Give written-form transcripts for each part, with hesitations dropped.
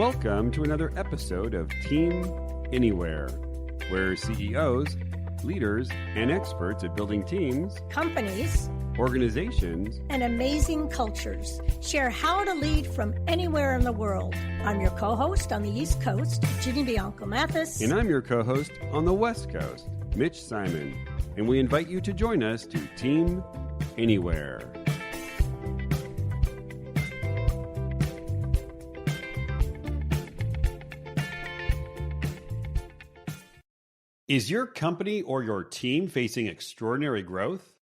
Welcome to another episode of Team Anywhere, where CEOs, leaders, and experts at building teams, companies, organizations, and amazing cultures share how to lead from anywhere in the world. I'm your co-host on the East Coast, Ginny Bianco Mathis. And I'm your co-host on the West Coast, Mitch Simon. And we invite you to join us to Team Anywhere. Is your company or your team facing extraordinary growth?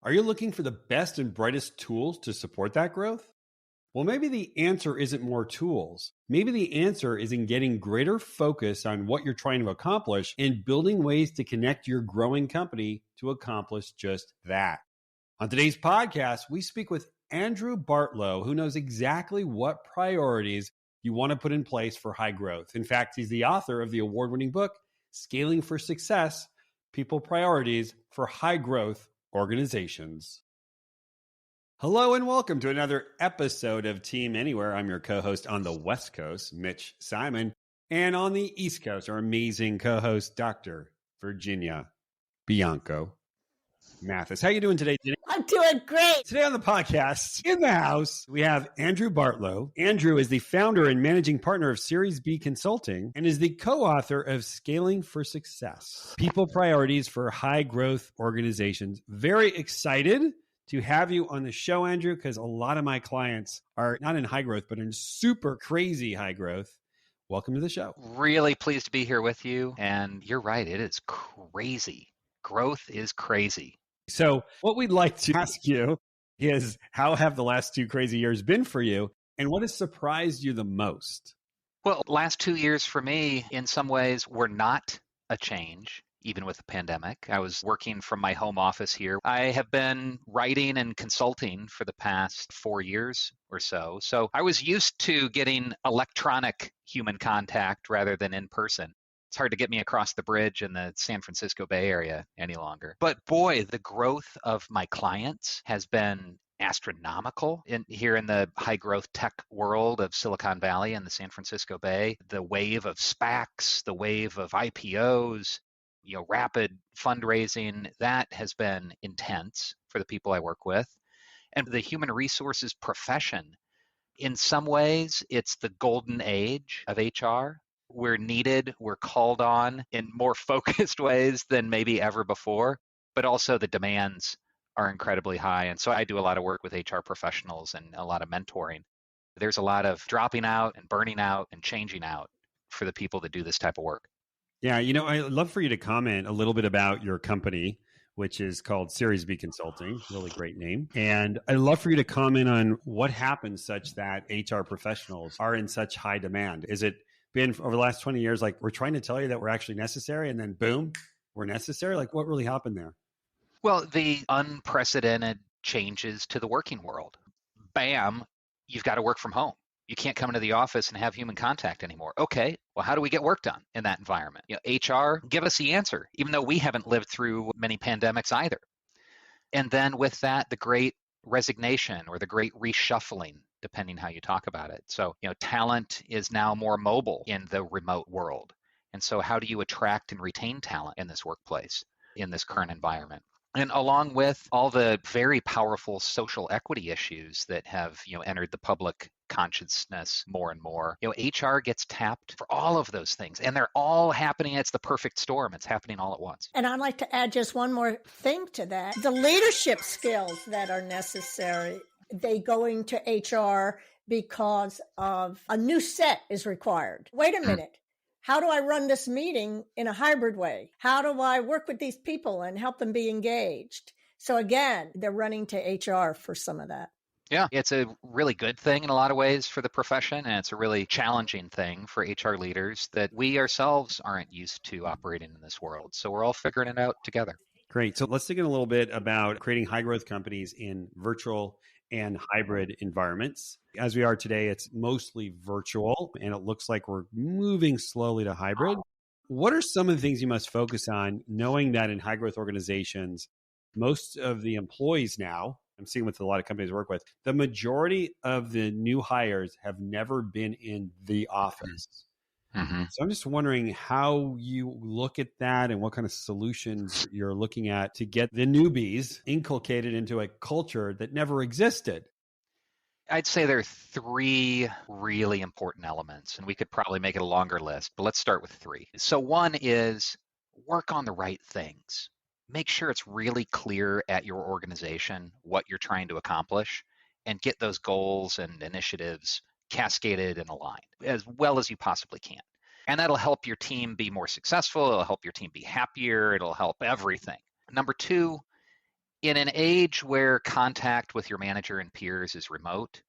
Are you looking for the best and brightest tools to support that growth? Well, maybe the answer isn't more tools. Maybe the answer is in getting greater focus on what you're trying to accomplish and building ways to connect your growing company to accomplish just that. On today's podcast, we speak with Andrew Bartlow, who knows exactly what priorities you want to put in place for high growth. In fact, he's the author of the award-winning book, Scaling for Success, People Priorities for High Growth Organizations. Hello and welcome to another episode of Team Anywhere. I'm your co-host on the West Coast, Mitch Simon, and on the East Coast, our amazing co-host, Dr. Virginia Bianco Mathis. How you doing today, Jenny? I'm doing great. Today on the podcast, in the house, we have Andrew Bartlow. Andrew is the founder and managing partner of Series B Consulting and is the co-author of Scaling for Success, People Priorities for High Growth Organizations. Very excited to have you on the show, Andrew, because a lot of my clients are not in high growth, but in super crazy high growth. Welcome to the show. Really pleased to be here with you. And you're right, it is crazy. Growth is crazy. So what we'd like to ask you is, how have the last 2 crazy years been for you? And what has surprised you the most? Well, last 2 years for me, in some ways, were not a change, even with the pandemic. I was working from my home office here. I have been writing and consulting for the past 4 years or so. So I was used to getting electronic human contact rather than in person. It's hard to get me across the bridge in the San Francisco Bay Area any longer. But boy, the growth of my clients has been astronomical here in the high growth tech world of Silicon Valley and the San Francisco Bay. The wave of SPACs, the wave of IPOs, rapid fundraising, that has been intense for the people I work with. And the human resources profession, in some ways, it's the golden age of HR. We're needed, we're called on in more focused ways than maybe ever before, but also the demands are incredibly high. And so I do a lot of work with HR professionals and a lot of mentoring. There's a lot of dropping out and burning out and changing out for the people that do this type of work. Yeah, I'd love for you to comment a little bit about your company, which is called Series B Consulting, really great name. And I'd love for you to comment on what happens such that HR professionals are in such high demand. Is it been over the last 20 years, like we're trying to tell you that we're actually necessary and then boom, we're necessary? Like what really happened there? Well, the unprecedented changes to the working world. Bam, you've got to work from home. You can't come into the office and have human contact anymore. Okay, well, how do we get work done in that environment? HR, give us the answer, even though we haven't lived through many pandemics either. And then with that, the Great Resignation or the Great Reshuffling, depending how you talk about it. So, talent is now more mobile in the remote world. And so how do you attract and retain talent in this workplace, in this current environment? And along with all the very powerful social equity issues that have, entered the public consciousness more and more, HR gets tapped for all of those things. And they're all happening. It's the perfect storm. It's happening all at once. And I'd like to add just one more thing to that. The leadership skills that are necessary, they go into HR because of a new set is required. Wait a minute. How do I run this meeting in a hybrid way? How do I work with these people and help them be engaged? So again, they're running to HR for some of that. Yeah, it's a really good thing in a lot of ways for the profession, and it's a really challenging thing for HR leaders that we ourselves aren't used to operating in this world. So we're all figuring it out together. Great. So let's dig in a little bit about creating high growth companies in virtual and hybrid environments. As we are today, it's mostly virtual, and it looks like we're moving slowly to hybrid. What are some of the things you must focus on, knowing that in high growth organizations, most of the employees now, I'm seeing with a lot of companies I work with, the majority of the new hires have never been in the office. Mm-hmm. So I'm just wondering how you look at that and what kind of solutions you're looking at to get the newbies inculcated into a culture that never existed. I'd say there are three really important elements, and we could probably make it a longer list, but let's start with three. So one is work on the right things. Make sure it's really clear at your organization what you're trying to accomplish and get those goals and initiatives cascaded and aligned as well as you possibly can. And that'll help your team be more successful. It'll help your team be happier. It'll help everything. Number two, in an age where contact with your manager and peers is remote,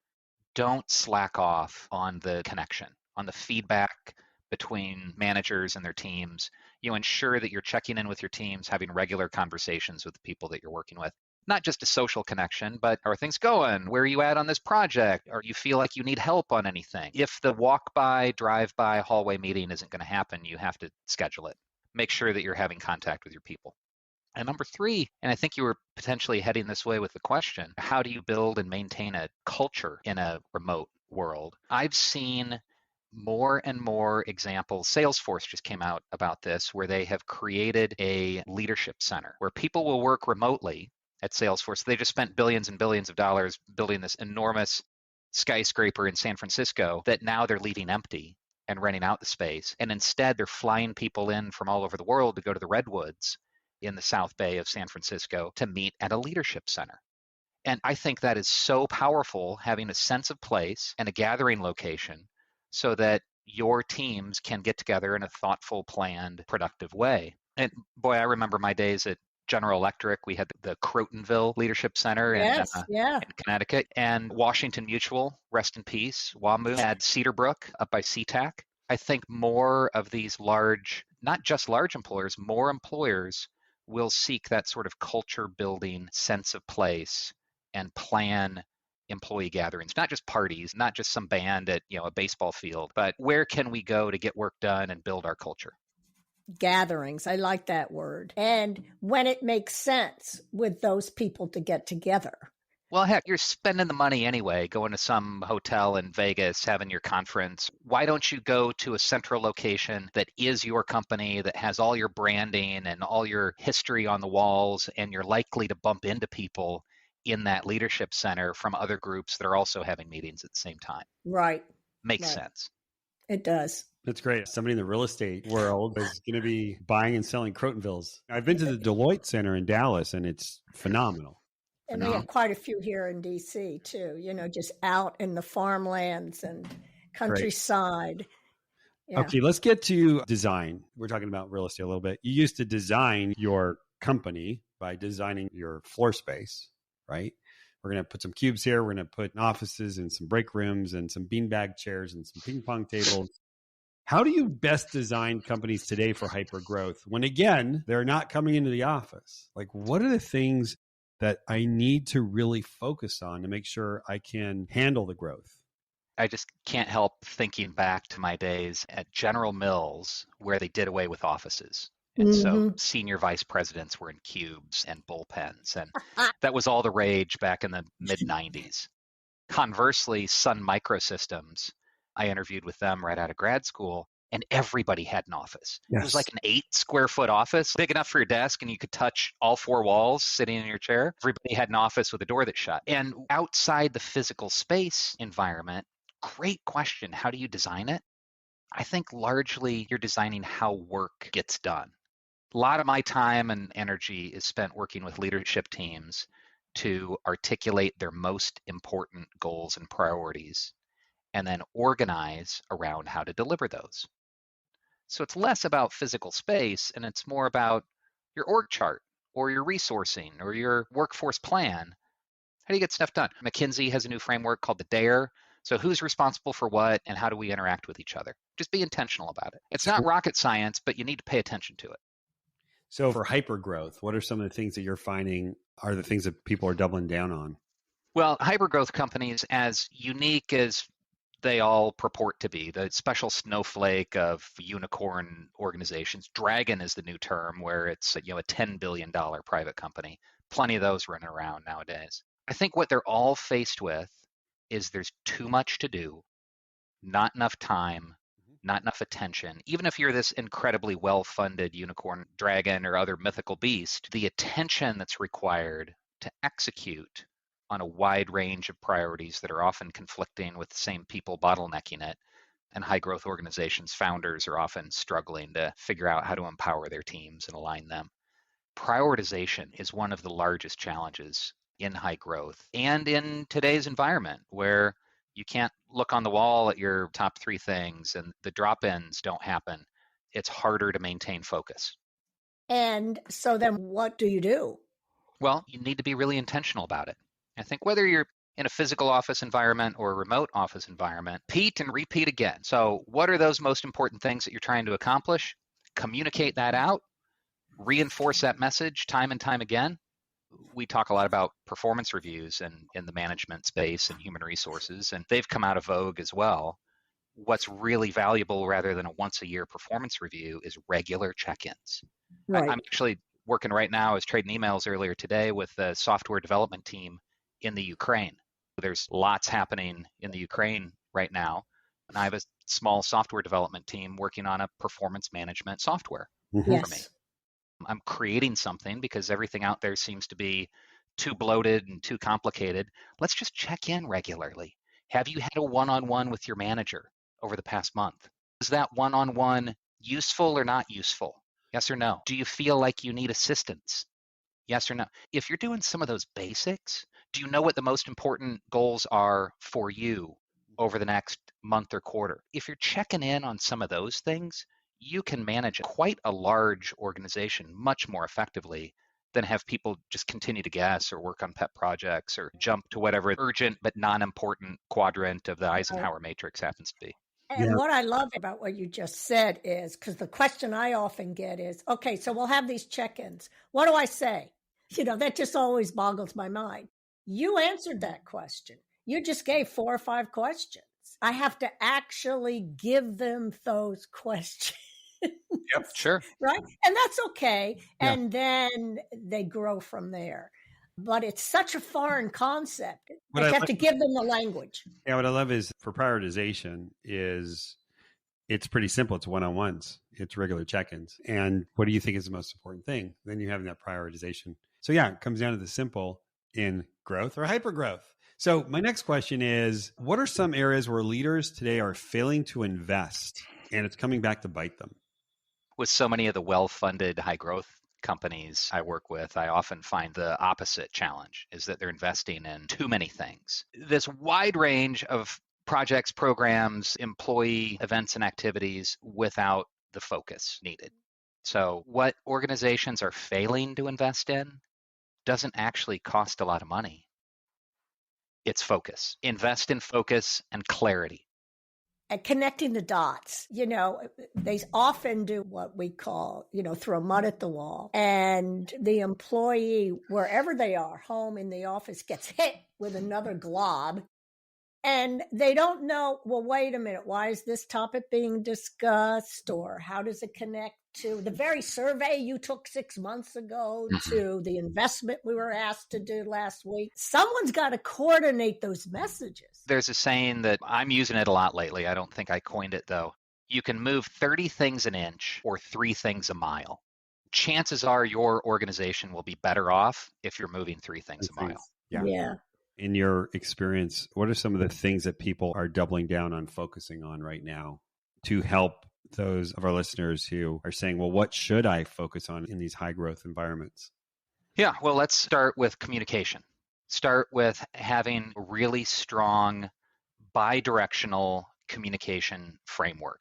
don't slack off on the connection, on the feedback between managers and their teams. You ensure that you're checking in with your teams, having regular conversations with the people that you're working with. Not just a social connection, but are things going? Where are you at on this project? Or you feel like you need help on anything? If the walk by, drive by, hallway meeting isn't going to happen, you have to schedule it. Make sure that you're having contact with your people. And number three, and I think you were potentially heading this way with the question, how do you build and maintain a culture in a remote world? I've seen more and more examples. Salesforce just came out about this, where they have created a leadership center where people will work remotely at Salesforce. They just spent billions and billions of dollars building this enormous skyscraper in San Francisco that now they're leaving empty and renting out the space. And instead, they're flying people in from all over the world to go to the Redwoods in the South Bay of San Francisco to meet at a leadership center. And I think that is so powerful, having a sense of place and a gathering location so that your teams can get together in a thoughtful, planned, productive way. And boy, I remember my days at General Electric. We had the Crotonville Leadership Center in Connecticut, and Washington Mutual, rest in peace, WaMu, had Cedar Brook up by SeaTac. I think more of these large, not just large employers, more employers will seek that sort of culture building sense of place and plan employee gatherings, not just parties, not just some band at a baseball field, but where can we go to get work done and build our culture? Gatherings. I like that word. And when it makes sense with those people to get together. Well, heck, you're spending the money anyway, going to some hotel in Vegas, having your conference. Why don't you go to a central location that is your company, that has all your branding and all your history on the walls, and you're likely to bump into people in that leadership center from other groups that are also having meetings at the same time? Right. Makes sense. It does. That's great. Somebody in the real estate world is going to be buying and selling Crotonvilles. I've been to the Deloitte Center in Dallas, and it's phenomenal. And we have quite a few here in DC too, just out in the farmlands and countryside. Yeah. Okay, let's get to design. We're talking about real estate a little bit. You used to design your company by designing your floor space, right? We're going to put some cubes here. We're going to put offices and some break rooms and some beanbag chairs and some ping pong tables. How do you best design companies today for hyper growth when, again, they're not coming into the office? Like, what are the things that I need to really focus on to make sure I can handle the growth? I just can't help thinking back to my days at General Mills, where they did away with offices. And so senior vice presidents were in cubes and bullpens. And that was all the rage back in the mid-90s. Conversely, Sun Microsystems, I interviewed with them right out of grad school, and everybody had an office. Yes. It was like an 8-square-foot office, big enough for your desk, and you could touch all 4 walls sitting in your chair. Everybody had an office with a door that shut. And outside the physical space environment, great question. How do you design it? I think largely you're designing how work gets done. A lot of my time and energy is spent working with leadership teams to articulate their most important goals and priorities, and then organize around how to deliver those. So it's less about physical space, and it's more about your org chart or your resourcing or your workforce plan. How do you get stuff done? McKinsey has a new framework called the DARE. So who's responsible for what, and how do we interact with each other? Just be intentional about it. It's not rocket science, but you need to pay attention to it. So for hypergrowth, what are some of the things that you're finding are the things that people are doubling down on? Well, hypergrowth companies, as unique as they all purport to be, the special snowflake of unicorn organizations, Dragon is the new term, where it's a $10 billion private company. Plenty of those running around nowadays. I think what they're all faced with is there's too much to do, not enough time, not enough attention. Even if you're this incredibly well-funded unicorn, dragon, or other mythical beast, the attention that's required to execute on a wide range of priorities that are often conflicting with the same people bottlenecking it. And high growth organizations, founders are often struggling to figure out how to empower their teams and align them. Prioritization is one of the largest challenges in high growth and in today's environment where you can't look on the wall at your top 3 things and the drop-ins don't happen. It's harder to maintain focus. And so then what do you do? Well, you need to be really intentional about it. I think whether you're in a physical office environment or a remote office environment, repeat and repeat again. So what are those most important things that you're trying to accomplish? Communicate that out. Reinforce that message time and time again. We talk a lot about performance reviews in the management space and human resources, and they've come out of vogue as well. What's really valuable rather than a once a year performance review is regular check-ins. Right. I'm actually working right now, I was trading emails earlier today with the software development team in the Ukraine. There's lots happening in the Ukraine right now, and I have a small software development team working on a performance management software for me. I'm creating something because everything out there seems to be too bloated and too complicated. Let's just check in regularly. Have you had a one-on-one with your manager over the past month? Is that one-on-one useful or not useful? Yes or no? Do you feel like you need assistance? Yes or no? If you're doing some of those basics, do you know what the most important goals are for you over the next month or quarter? If you're checking in on some of those things, you can manage quite a large organization much more effectively than have people just continue to guess or work on pet projects or jump to whatever urgent but non-important quadrant of the Eisenhower matrix happens to be. And what I love about what you just said is, because the question I often get is, okay, so we'll have these check-ins. What do I say? That just always boggles my mind. You answered that question. You just gave 4 or 5 questions. I have to actually give them those questions. Yep, sure. Right? And that's okay. Yeah. And then they grow from there. But it's such a foreign concept. You have to give them the language. Yeah, what I love is for prioritization is it's pretty simple. It's one-on-ones. It's regular check-ins. And what do you think is the most important thing? Then you're having that prioritization. So yeah, it comes down to the simple in growth or hypergrowth. So my next question is, what are some areas where leaders today are failing to invest and it's coming back to bite them? With so many of the well-funded high growth companies I work with, I often find the opposite challenge is that they're investing in too many things. This wide range of projects, programs, employee events and activities without the focus needed. So what organizations are failing to invest in doesn't actually cost a lot of money. It's focus. Invest in focus and clarity. And connecting the dots, they often do what we call, throw mud at the wall. And the employee, wherever they are, home, in the office, gets hit with another glob. And they don't know, well, wait a minute, why is this topic being discussed? Or how does it connect to the very survey you took 6 months ago, to the investment we were asked to do last week? Someone's got to coordinate those messages. There's a saying that I'm using it a lot lately. I don't think I coined it, though. You can move 30 things an inch or 3 things a mile. Chances are your organization will be better off if you're moving 3 things a mile. Yeah. In your experience, what are some of the things that people are doubling down on focusing on right now to help those of our listeners who are saying, well, what should I focus on in these high growth environments? Yeah, well, let's start with communication. Start with having really strong bi-directional communication framework.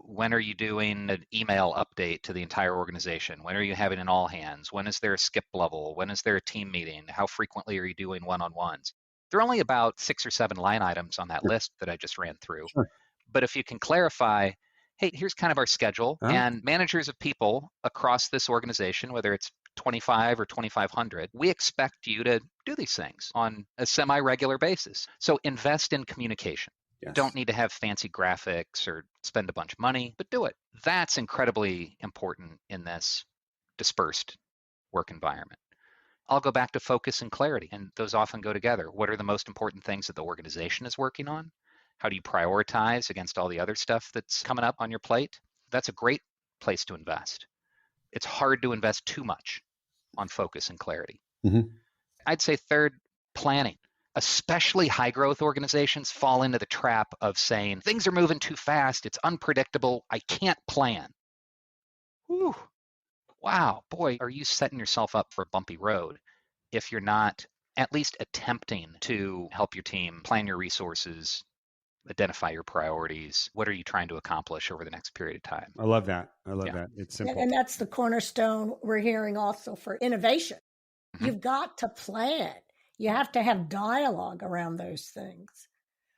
When are you doing an email update to the entire organization? When are you having an all hands? When is there a skip level? When is there a team meeting? How frequently are you doing one-on-ones? There are only about 6 or 7 line items on that list that I just ran through. Sure. But if you can clarify, hey, here's kind of our schedule, and managers of people across this organization, whether it's 25 or 2,500, we expect you to do these things on a semi-regular basis. So invest in communication. Yes. Don't need to have fancy graphics or spend a bunch of money, but do it. That's incredibly important in this dispersed work environment. I'll go back to focus and clarity, and those often go together. What are the most important things that the organization is working on? How do you prioritize against all the other stuff that's coming up on your plate? That's a great place to invest. It's hard to invest too much on focus and clarity. Mm-hmm. I'd say third, planning. Especially high growth organizations fall into the trap of saying, things are moving too fast, it's unpredictable, I can't plan. Whew. Wow, boy, are you setting yourself up for a bumpy road if you're not at least attempting to help your team plan your resources, identify your priorities. What are you trying to accomplish over the next period of time? I love that. I love Yeah. that. It's simple. And that's the cornerstone we're hearing also for innovation. Mhm. You've got to plan. You have to have dialogue around those things.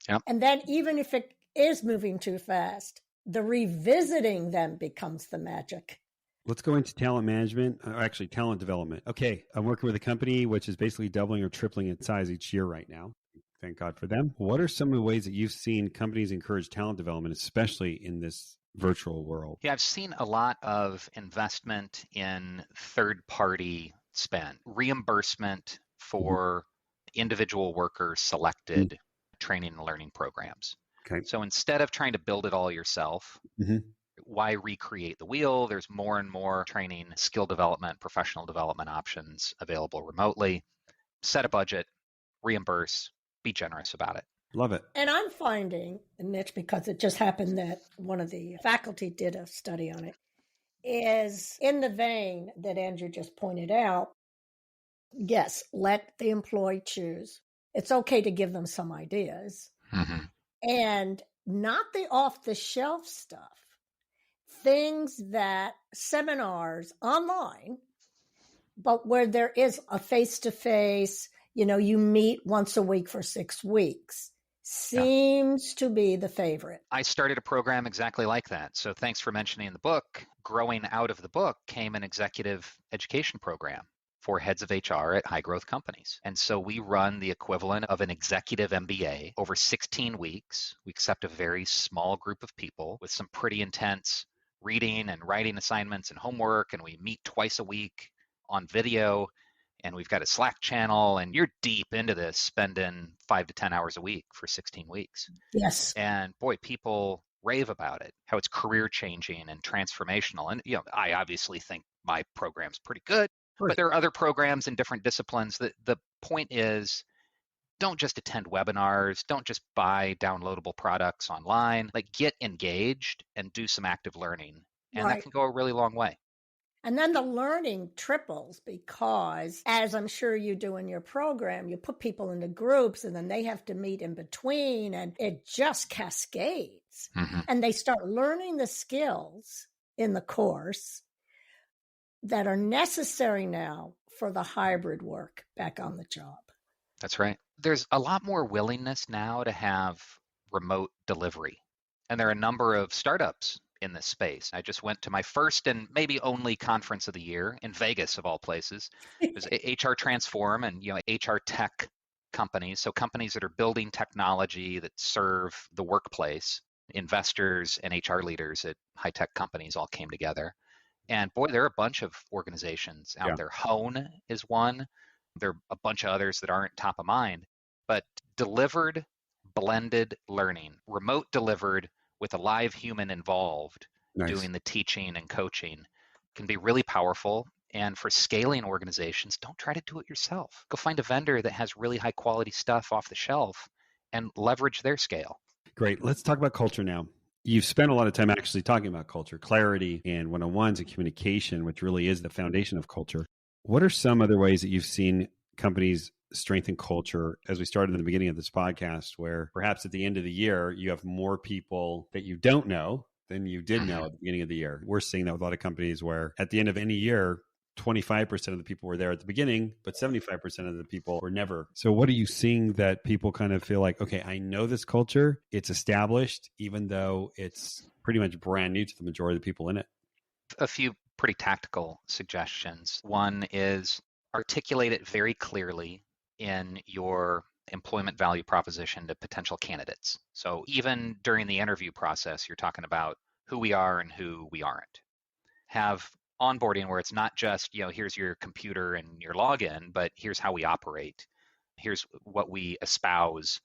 Yep. And then even if it is moving too fast, the revisiting them becomes the magic. Let's go into talent management, actually talent development. Okay, I'm working with a company which is basically doubling or tripling its size each year right now. Thank God for them. What are some of the ways that you've seen companies encourage talent development, especially in this virtual world? Yeah, I've seen a lot of investment in third-party spend, reimbursement for individual workers selected training and learning programs. Okay. So instead of trying to build it all yourself, why recreate the wheel? There's more and more training, skill development, professional development options available remotely. Set a budget, reimburse, be generous about it. Love it. And I'm finding, Mitch, because it just happened that one of the faculty did a study on it, is in the vein that Andrew just pointed out. Yes, let the employee choose. It's okay to give them some ideas. And not the off-the-shelf stuff. Things that seminars online, but where there is a face-to-face, you meet once a week for 6 weeks, seems to be the favorite. I started a program exactly like that. So thanks for mentioning the book. Growing out of the book came an executive education program for heads of HR at high growth companies. And so we run the equivalent of an executive MBA over 16 weeks. We accept a very small group of people with some pretty intense reading and writing assignments and homework. And we meet twice a week on video. And we've got a Slack channel, and you're deep into this, spending 5 to 10 hours a week for 16 weeks. Yes. And boy, people rave about it, how it's career changing and transformational. And I obviously think my program's pretty good, but there are other programs in different disciplines. The point is, don't just attend webinars, don't just buy downloadable products online, like get engaged and do some active learning. And that can go a really long way. And then the learning triples because, as I'm sure you do in your program, you put people into groups and then they have to meet in between and it just cascades. And they start learning the skills in the course that are necessary now for the hybrid work back on the job. That's right. There's a lot more willingness now to have remote delivery. And there are a number of startups in this space. I just went to my first and maybe only conference of the year in Vegas, of all places. It was HR Transform and HR tech companies. So companies that are building technology that serve the workplace. Investors and HR leaders at high tech companies all came together. And boy, there are a bunch of organizations out there. Hone is one. There are a bunch of others that aren't top of mind. But delivered, blended learning, remote delivered, with a live human involved doing the teaching and coaching can be really powerful. And for scaling organizations, don't try to do it yourself. Go find a vendor that has really high quality stuff off the shelf and leverage their scale. Great. Let's talk about culture now. You've spent a lot of time actually talking about culture, clarity, and one-on-ones and communication, which really is the foundation of culture. What are some other ways that you've seen companies strengthen culture, as we started in the beginning of this podcast, where perhaps at the end of the year, you have more people that you don't know than you did know at the beginning of the year? We're seeing that with a lot of companies where at the end of any year, 25% of the people were there at the beginning, but 75% of the people were never. So what are you seeing that people kind of feel like, okay, I know this culture, it's established, even though it's pretty much brand new to the majority of the people in it? A few pretty tactical suggestions. One is articulate it very clearly in your employment value proposition to potential candidates. So even during the interview process, you're talking about who we are and who we aren't. Have onboarding where it's not just, here's your computer and your login, but here's how we operate. Here's what we espouse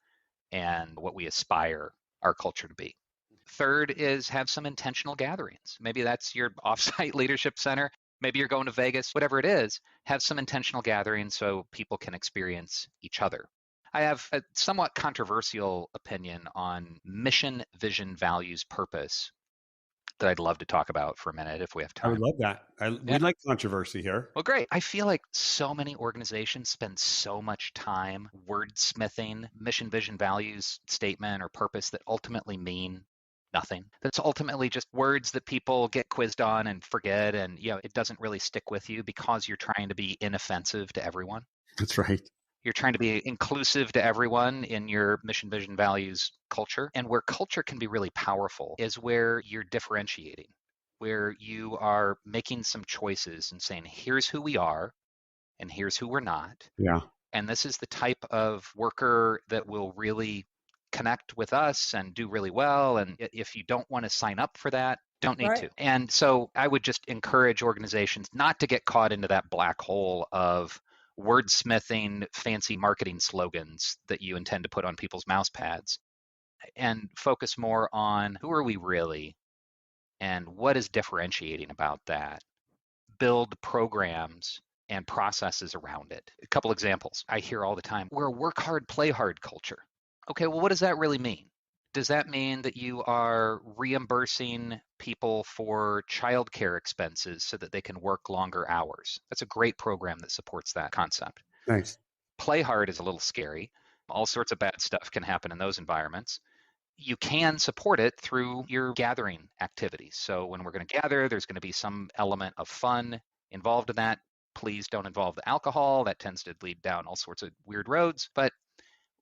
and what we aspire our culture to be. Third is have some intentional gatherings. Maybe that's your offsite leadership center. Maybe you're going to Vegas, whatever it is, have some intentional gatherings so people can experience each other. I have a somewhat controversial opinion on mission, vision, values, purpose that I'd love to talk about for a minute if we have time. I would love that. We like controversy here. Well, great. I feel like so many organizations spend so much time wordsmithing mission, vision, values, statement, or purpose that ultimately mean nothing. That's ultimately just words that people get quizzed on and forget, and it doesn't really stick with you because you're trying to be inoffensive to everyone. That's right. You're trying to be inclusive to everyone in your mission, vision, values, culture. And where culture can be really powerful is where you're differentiating, where you are making some choices and saying, here's who we are and here's who we're not. Yeah. And this is the type of worker that will really connect with us and do really well. And if you don't want to sign up for that, don't need to. And so I would just encourage organizations not to get caught into that black hole of wordsmithing fancy marketing slogans that you intend to put on people's mouse pads, and focus more on who are we really and what is differentiating about that. Build programs and processes around it. A couple examples I hear all the time. We're a work hard, play hard culture. Okay, well, what does that really mean? Does that mean that you are reimbursing people for childcare expenses so that they can work longer hours? That's a great program that supports that concept. Nice. Play hard is a little scary. All sorts of bad stuff can happen in those environments. You can support it through your gathering activities. So when we're going to gather, there's going to be some element of fun involved in that. Please don't involve the alcohol. That tends to lead down all sorts of weird roads. But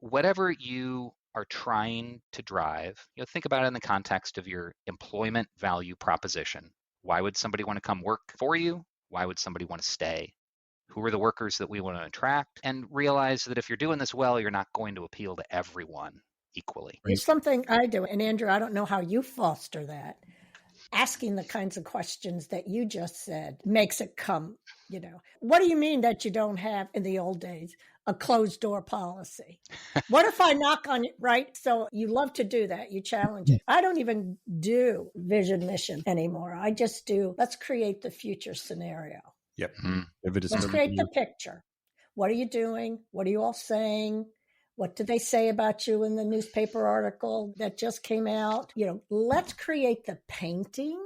whatever you are trying to drive, think about it in the context of your employment value proposition. Why would somebody want to come work for you? Why would somebody want to stay? Who are the workers that we want to attract? And realize that if you're doing this well, you're not going to appeal to everyone equally. It's something I do. And Andrew, I don't know how you foster that. Asking the kinds of questions that you just said makes it come, What do you mean that you don't have, in the old days, a closed door policy? What if I knock on it, right? So you love to do that. You challenge it. I don't even do vision mission anymore. I just do, let's create the future scenario. Yep. Let's create the picture. What are you doing? What are you all saying? What did they say about you in the newspaper article that just came out? Let's create the painting.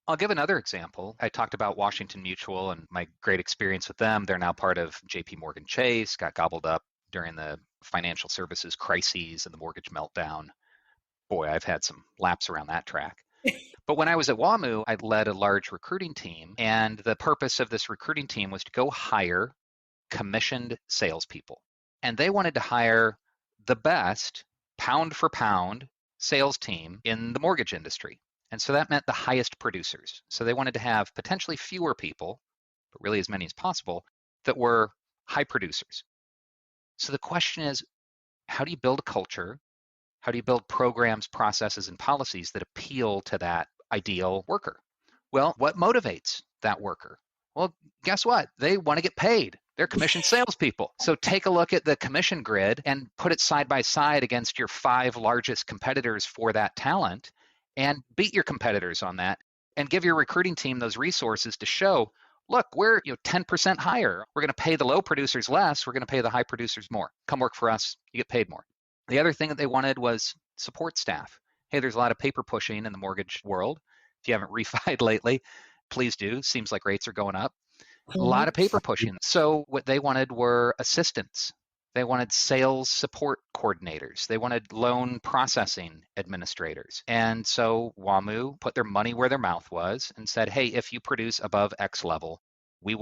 I'll give another example. I talked about Washington Mutual and my great experience with them. They're now part of JP Morgan Chase, got gobbled up during the financial services crises and the mortgage meltdown. Boy, I've had some laps around that track. But when I was at WaMu, I led a large recruiting team. And the purpose of this recruiting team was to go hire commissioned salespeople. And they wanted to hire the best pound for pound sales team in the mortgage industry. And so that meant the highest producers. So they wanted to have potentially fewer people, but really as many as possible, that were high producers. So the question is, how do you build a culture? How do you build programs, processes, and policies that appeal to that ideal worker? Well, what motivates that worker? Well, guess what? They want to get paid. They're commissioned salespeople. So take a look at the commission grid and put it side by side against your 5 largest competitors for that talent, and beat your competitors on that, and give your recruiting team those resources to show, look, we're 10% higher. We're going to pay the low producers less. We're going to pay the high producers more. Come work for us. You get paid more. The other thing that they wanted was support staff. Hey, there's a lot of paper pushing in the mortgage world. If you haven't refied lately, please do. Seems like rates are going up. A lot of paper pushing. So what they wanted were assistants. They wanted sales support coordinators. They wanted loan processing administrators. And so WaMu put their money where their mouth was and said, hey, if you produce above X level, we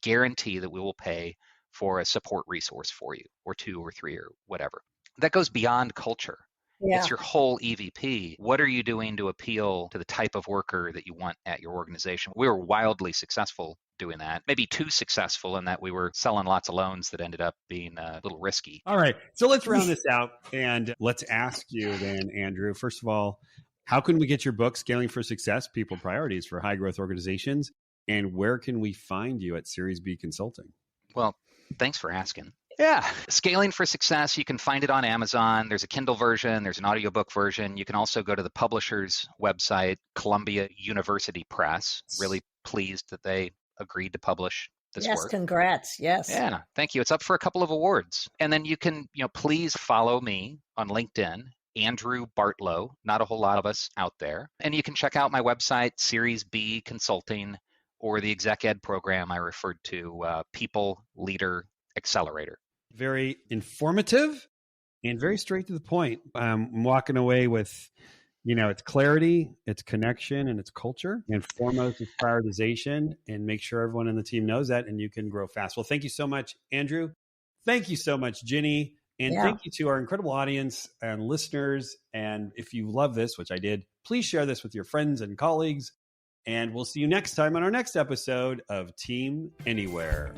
guarantee that we will pay for a support resource for you, or 2 or 3 or whatever. That goes beyond culture. Yeah. It's your whole EVP. What are you doing to appeal to the type of worker that you want at your organization? We were wildly successful doing that, maybe too successful in that we were selling lots of loans that ended up being a little risky. All right. So let's round this out and let's ask you then, Andrew, first of all, how can we get your book, Scaling for Success, People Priorities for High Growth Organizations? And where can we find you at Series B Consulting? Well, thanks for asking. Yeah, Scaling for Success, you can find it on Amazon. There's a Kindle version, there's an audiobook version. You can also go to the publisher's website, Columbia University Press. Really pleased that they agreed to publish this Yes, work. congrats. Yes. Yeah, thank you. It's up for a couple of awards. And then you can, please follow me on LinkedIn, Andrew Bartlow. Not a whole lot of us out there. And you can check out my website, Series B Consulting, or the Exec Ed program I referred to, People Leader Accelerator. Very informative and very straight to the point. I'm walking away with, it's clarity, it's connection, and it's culture. And foremost is prioritization, and make sure everyone in the team knows that, and you can grow fast. Well, thank you so much, Andrew. Thank you so much, Ginny. And thank you to our incredible audience and listeners. And if you love this, which I did, please share this with your friends and colleagues. And we'll see you next time on our next episode of Team Anywhere.